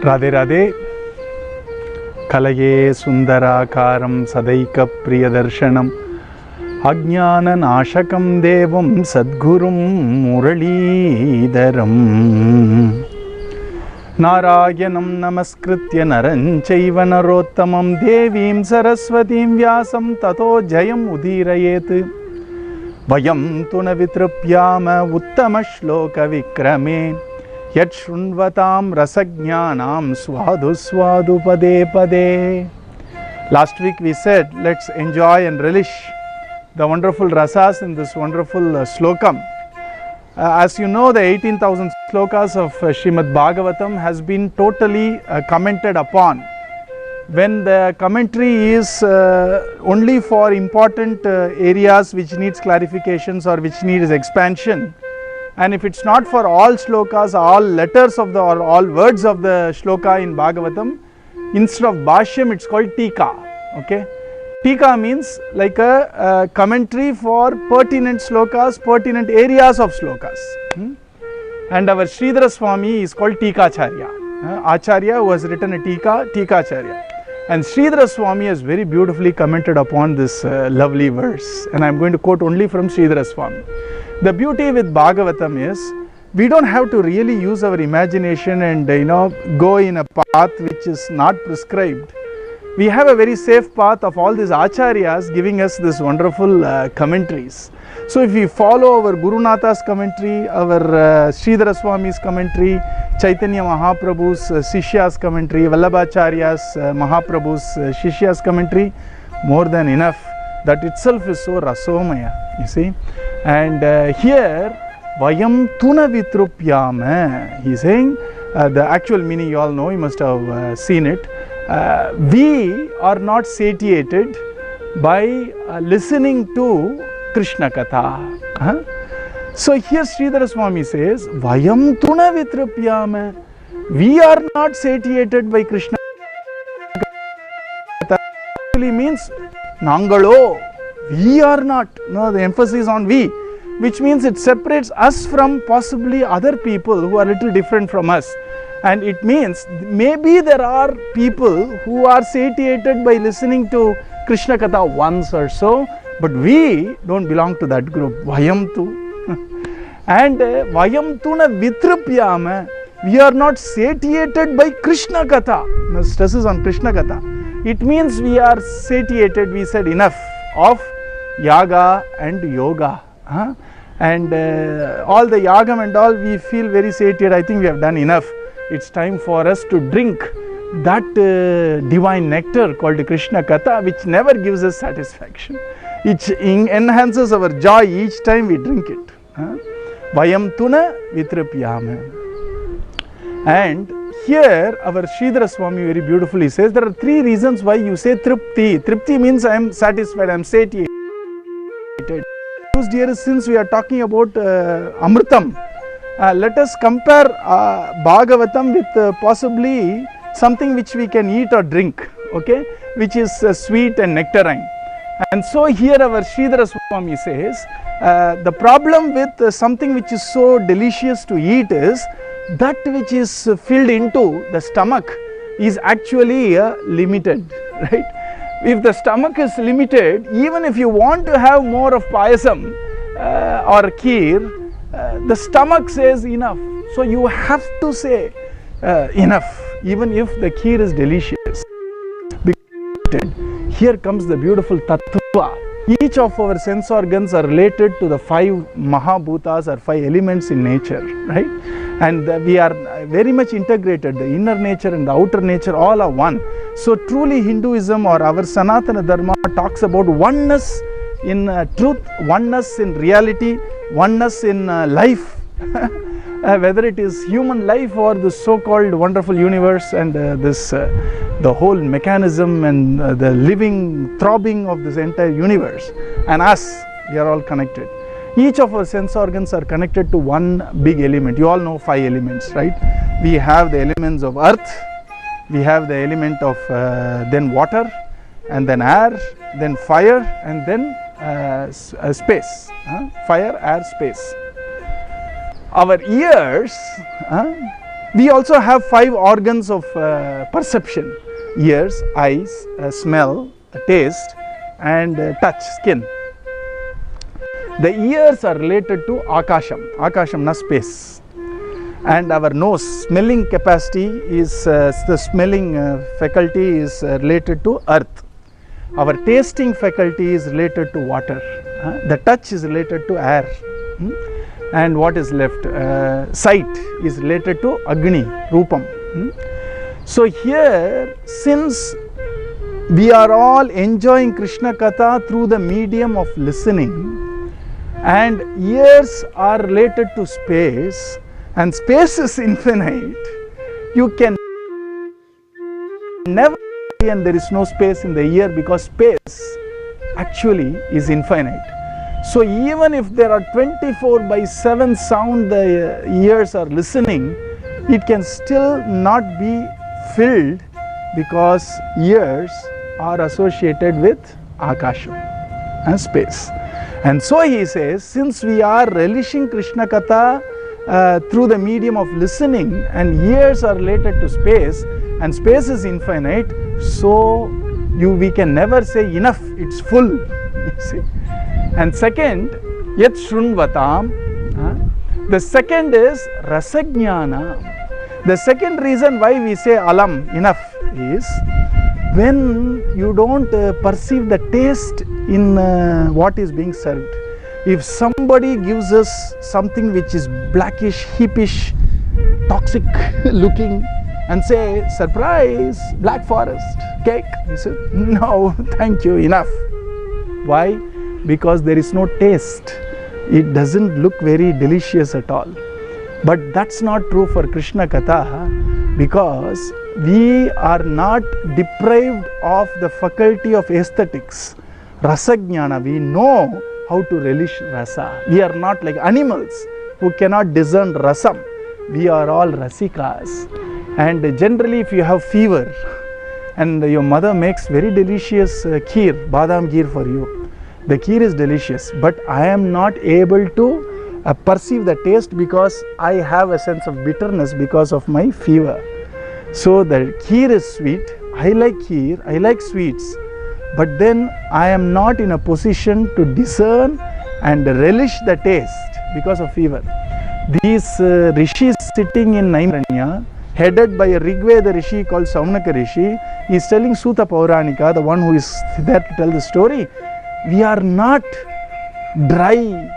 राधे राधे. कलये सुंदराकारं सदैकप्रियदर्शनम् अज्ञाननाशकं देवं सद्गुरुं मुरलीधरम् नारायणं नमस्कृत्य नरं चैव नरोत्तमं देवीं सरस्वतीं व्यासं ततो जयम् उदीरयेत्. वयं तु न वितृप्याम उत्तमश्लोकविक्रमे यत् शृण्वतां रसज्ञानां स्वादु स्वादु पदे पदे. Last week we said let's enjoy and relish the wonderful rasas in this wonderful slokam. As you know, the 18,000 slokas of Srimad Bhagavatam has been totally commented upon. When the commentary is only for important areas which needs clarifications or which needs expansion, and if it's not for all shlokas, all letters of the or all words of the shloka in Bhagavatam, instead of bhashyam it's called tika. Okay, tika means like a commentary for pertinent shlokas, pertinent areas of shlokas. And our Sridhara Swami is called Tikacharya. Acharya who has written a tika, Tikacharya. And Sridhara Swami has very beautifully commented upon this lovely verse, and I am going to quote only from Sridhara Swami. The beauty with Bhagavatam is we don't have to really use our imagination and go in a path which is not prescribed. We have a very safe path of all these acharyas giving us this wonderful commentaries. So if we follow our Guru Natha's commentary, our Sridhara Swami's commentary, Chaitanya Mahaprabhu's Shishya's commentary, Vallabhacharya's Mahaprabhu's Shishya's commentary, more than enough. That itself is so rasomaya, you see. And here, Vayam Tuna Vitrupyama, he is saying, the actual meaning you all know, you must have seen it. We are not satiated by listening to Krishna Katha. So here Sridhara Swami says, Vayam Tuna Vitrupyama, we are not satiated by Krishna Katha. Actually means Nangalo, we are not. No, the emphasis on we, which means it separates us from possibly other people who are a little different from us. And it means maybe there are people who are satiated by listening to Krishna Katha once or so, but we don't belong to that group. Vayam tu. And Vayam tu na vitrupyama, we are not satiated by Krishna Katha. No, stress is on Krishna Katha. It means we are satiated, we said enough, of yaga and yoga. And all the yagam and all, we feel very satiated. I think we have done enough. It's time for us to drink that divine nectar called Krishna Katha, which never gives us satisfaction. It enhances our joy each time we drink it. Vayam tuna vitrupyama. And here our Sridhara Swami very beautifully says there are three reasons why you say tripti. Tripti means I am satisfied, I am satiated. Dear, since we are talking about Amritam, let us compare Bhagavatam with possibly something which we can eat or drink, okay, which is sweet and nectarine. And so here our Sridhara Swami says the problem with something which is so delicious to eat is that which is filled into the stomach is actually limited, right? If the stomach is limited, even if you want to have more of payasam or kheer, the stomach says enough. So you have to say enough, even if the kheer is delicious. Here comes the beautiful tattva. Each of our sense organs are related to the 5 Mahabhutas or 5 elements in nature, right? And we are very much integrated. The inner nature and the outer nature all are one. So truly Hinduism or our Sanatana Dharma talks about oneness in truth, oneness in reality, oneness in life. Whether it is human life or the so-called wonderful universe and the whole mechanism and the living throbbing of this entire universe, and us, we are all connected. Each of our sense organs are connected to one big element. You all know 5 elements, right? We have the elements of earth, we have the element of then water, and then air, then fire, and then space. Fire, air, space. Our ears We also have 5 organs of perception: ears, eyes, smell, taste, and touch, skin. The ears are related to Akasham. Akasham na space. And our nose, smelling capacity is, the smelling faculty is related to earth. Our tasting faculty is related to water. The touch is related to air. And what is left? Sight is related to Agni, Rupam. So here, since we are all enjoying Krishna Katha through the medium of listening, and ears are related to space, and space is infinite, you can never, and there is no space in the ear because space actually is infinite. So even if there are 24/7 sound the ears are listening, it can still not be filled because ears are associated with Akasham and space. And so he says, since we are relishing Krishna Katha through the medium of listening, and ears are related to space, and space is infinite, so we can never say enough, it's full. You see. And second, yat shrunvatam. The second is rasajnana. The second reason why we say alam, enough, is when you don't perceive the taste in what is being served. If somebody gives us something which is blackish, heapish, toxic looking, and say, surprise, Black Forest cake, you say, no, thank you, enough. Why? Because there is no taste. It doesn't look very delicious at all. But that's not true for Krishna Katha, because we are not deprived of the faculty of aesthetics. Rasajnana, we know how to relish rasa. We are not like animals who cannot discern rasam. We are all rasikas. And generally, if you have fever and your mother makes very delicious kheer, badam kheer for you, the kheer is delicious, but I am not able to perceive the taste because I have a sense of bitterness because of my fever. So the kheer is sweet. I like kheer, I like sweets, but then I am not in a position to discern and relish the taste because of fever. These rishis sitting in Naimiranya, headed by a Rigveda rishi called Saunaka rishi, he is telling Suta Pauranika, the one who is there to tell the story, we are not dry,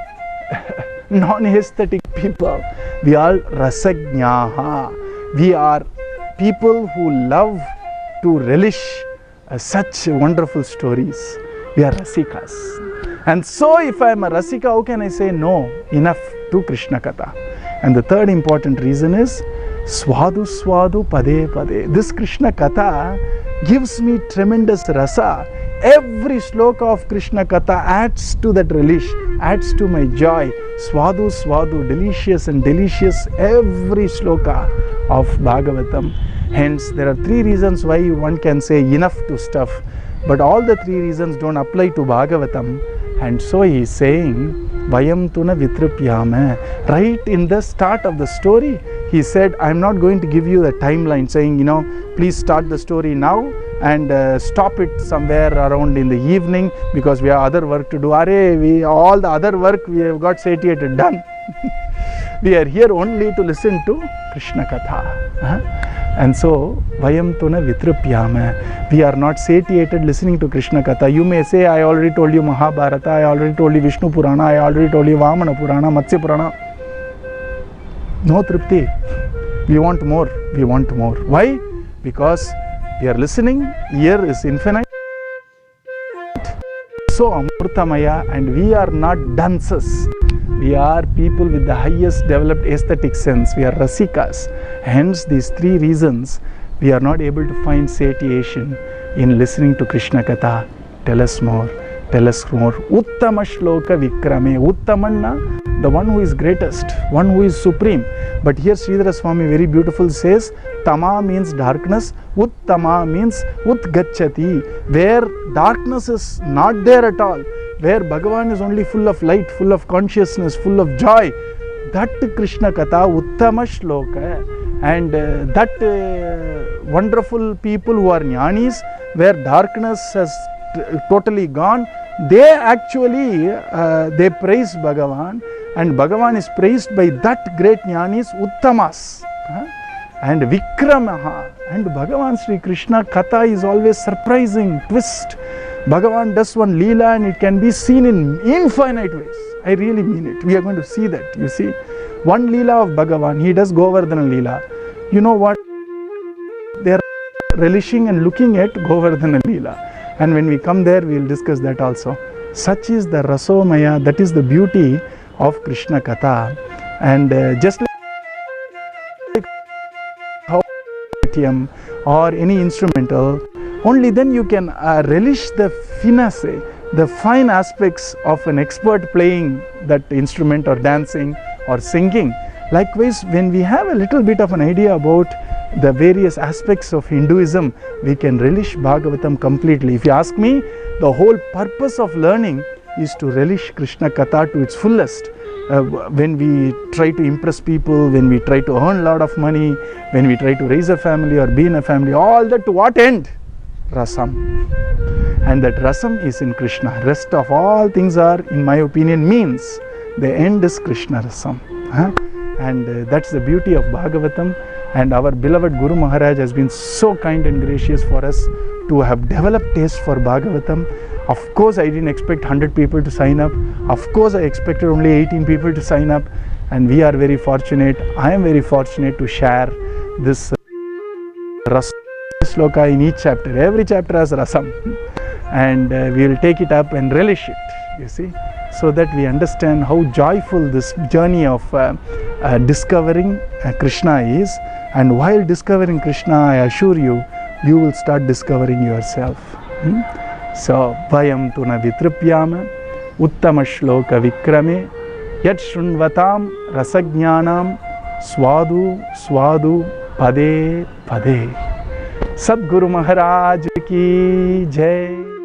non-aesthetic people. We are rasajnyaha. We are people who love to relish such wonderful stories. We are rasikas. And so if I am a rasika, how can I say no, enough to Krishna Katha? And the third important reason is Swadu Swadu Pade Pade. This Krishna Katha gives me tremendous rasa. Every sloka of Krishna Katha adds to that relish, adds to my joy. Swadu Swadu, delicious and delicious, every sloka of Bhagavatam. Hence, there are 3 reasons why one can say enough to stuff, but all the 3 reasons don't apply to Bhagavatam. And so he is saying, Vayam tuna vitrupyame. Right in the start of the story, he said, I am not going to give you the timeline saying, please start the story now and stop it somewhere around in the evening because we have other work to do. All the other work we have got satiated, done. We are here only to listen to Krishna Katha. And so, Vayam tuna vitrupyame. We are not satiated listening to Krishna Katha. You may say, I already told you Mahabharata, I already told you Vishnu Purana, I already told you Vamana Purana, Matsya Purana. No Tripti. We want more. We want more. Why? Because we are listening, ear is infinite, so Amrutamaya, and we are not dunces. We are people with the highest developed aesthetic sense. We are rasikas. Hence, these 3 reasons, we are not able to find satiation in listening to Krishna Katha. Tell us more. Tell us more. Uttama shloka vikrame. Uttamanna, the one who is greatest, one who is supreme. But here Sridhara Swami very beautiful says, Tama means darkness, Uttama means Utgachati, where darkness is not there at all, where Bhagavan is only full of light, full of consciousness, full of joy. That Krishna Katha, Uttama shloka, and that wonderful people who are jnanis, where darkness has totally gone, they actually they praise Bhagavan, and Bhagavan is praised by that great jnanis, Uttamas and Vikramaha. And Bhagavan Sri Krishna Katha is always surprising, twist. Bhagavan does one Leela and it can be seen in infinite ways. I really mean it. We are going to see that. You see, one Leela of Bhagavan, he does Govardhana Leela. You know what? They are relishing and looking at Govardhana Leela. And when we come there, we will discuss that also. Such is the Rasomaya, that is the beauty of Krishna Katha. And just like how or any instrumental, only then you can relish the finesse, the fine aspects of an expert playing that instrument or dancing or singing. Likewise, when we have a little bit of an idea about the various aspects of Hinduism, we can relish Bhagavatam completely. If you ask me, the whole purpose of learning is to relish Krishna Katha to its fullest. When we try to impress people, when we try to earn a lot of money, when we try to raise a family or be in a family, all that to what end? Rasam. And that rasam is in Krishna. Rest of all things are, in my opinion, means. The end is Krishna rasam. And that's the beauty of Bhagavatam. And our beloved Guru Maharaj has been so kind and gracious for us to have developed taste for Bhagavatam. Of course, I didn't expect 100 people to sign up. Of course, I expected only 18 people to sign up. And we are very fortunate. I am very fortunate to share this Ras Sloka in each chapter. Every chapter has Rasam. And we will take it up and relish it, you see, so that we understand how joyful this journey of discovering Krishna is. And while discovering Krishna, I assure you, you will start discovering yourself. So, Vayam tu na vitripyama, uttama shloka vikrame, yat shrunvatam rasajnanam, swadu swadu pade pade. Sadguru Maharaj ki Jai.